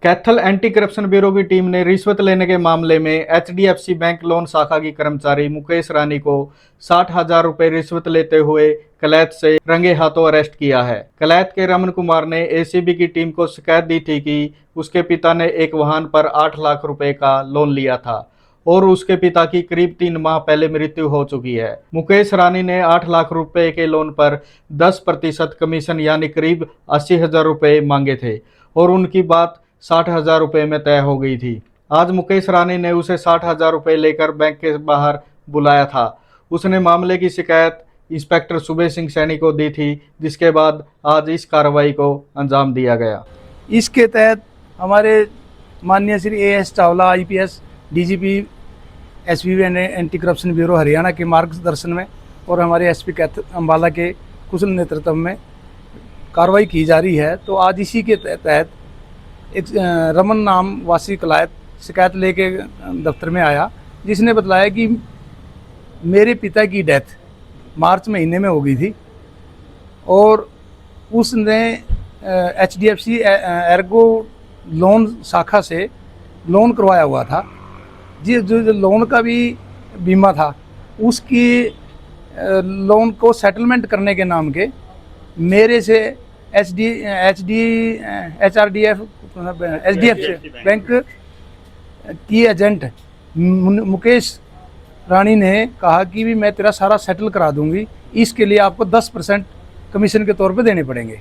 Kaithal anti corruption bureau की team ने रिश्वत लेने के मामले में एचडीएफसी बैंक लोन शाखा की कर्मचारी मुकेश रानी को 60,000 रुपए रिश्वत लेते हुए कलैत से रंगे हाथों अरेस्ट किया है। कलैत के रमन कुमार ने एसीबी की टीम को शिकायत दी थी कि उसके पिता ने एक वाहन पर 8 लाख रुपए का लोन लिया था और उसके पिता की करीब 3 माह पहले मृत्यु हो चुकी है। मुकेश रानी ने 8 लाख रुपए के लोन पर 10% कमीशन यानी करीब 80,000 रुपए मांगे थे और उनकी बात 60,000 रुपए में तय हो गई थी। आज मुकेश रानी ने उसे 60,000 रुपए लेकर बैंक के बाहर बुलाया था। उसने मामले की शिकायत इंस्पेक्टर सुबेश सिंह सैनी को दी थी, जिसके बाद आज इस कार्रवाई को अंजाम दिया गया। इसके तहत हमारे माननीय Shri as Chawla IPS DGP SPB anti corruption bureau Haryana के मार्गदर्शन में और हमारे एसपी कैथल अम्बाला के कुशल नेतृत्व में कार्रवाई की जा रही है। तो आज इसी के तहत एक रमन नाम वासी कलायत शिकायत लेके दफ्तर में आया, जिसने बतलाया कि मेरे पिता की डेथ मार्च महीने में हो गई थी और उसने एचडीएफसी एर्गो लोन शाखा से लोन करवाया हुआ था। जो लोन का भी बीमा था, उसकी लोन को सेटलमेंट करने के नाम के मेरे से एचडीएफ बैंक की एजेंट मुकेश रानी ने कहा कि भी मैं तेरा सारा सेटल करा दूंगी, इसके लिए आपको 10% कमीशन के तौर पे देने पड़ेंगे।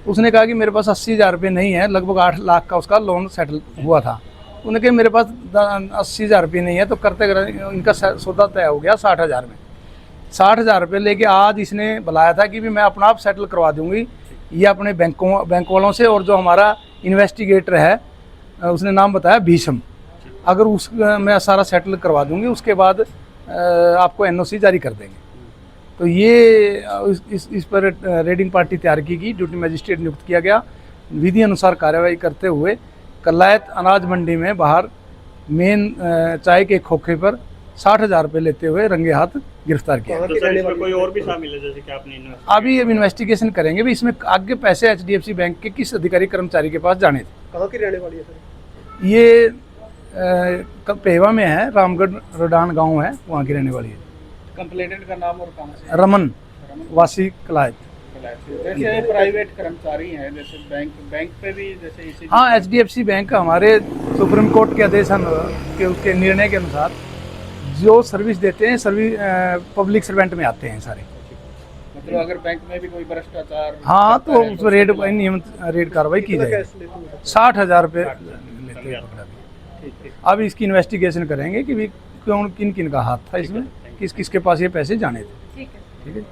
उसने कहा कि मेरे पास 80,000 रुपये नहीं है, लगभग 8 लाख का उसका लोन सेटल हुआ था। उन्होंने कहा मेरे पास 80,000 रुपये नहीं है, तो करते इनका सौदा तय हो गया 60,000 में। 60,000 रुपये लेके आज इसने बुलाया था कि भी मैं अपना आप सेटल करवा दूंगी, ये अपने बैंक वालों से। और जो हमारा इन्वेस्टिगेटर है उसने नाम बताया भीषम, अगर उस मैं सारा सेटल करवा दूंगी, उसके बाद आपको एनओसी जारी कर देंगे। तो ये इस पर रेडिंग पार्टी तैयार की गई, ड्यूटी मजिस्ट्रेट नियुक्त किया गया। विधि अनुसार कार्रवाई करते हुए कलायत अनाज मंडी में बाहर मेन चाय के खोखे पर 60,000 रुपये लेते हुए रंगे हाथ गिरफ्तार किया। तो सर इसमें कोई और भी शामिल है, जैसे कि आपने अभी इन्वेस्टिगेशन करेंगे भी इसमें आगे पैसे एचडीएफसी बैंक के किस अधिकारी कर्मचारी के पास जाने थे। कहाँ की रहने वाली है सर? ये पेवा में है, रामगढ़ रोडान गांव है, वहाँ की रहने वाली है। कंप्लेनेंट का नाम और कहां से? रमन वासी कलायत। जैसे प्राइवेट कर्मचारी हैं, जैसे बैंक पे भी जैसे इसी हाँ, एचडीएफसी बैंक हमारे सुप्रीम कोर्ट के आदेश के उसके निर्णय के अनुसार जो सर्विस देते हैं पब्लिक सर्वेंट में आते हैं सारे। मतलब अगर बैंक में भी कोई भ्रष्टाचार हाँ तो उस पर रेड कार्रवाई की जाएगी। 60,000 रुपये लेते हैं। अब इसकी इन्वेस्टिगेशन करेंगे कि भी किन किन का हाथ था इसमें, किस किस के पास ये पैसे जाने थे। ठीक है।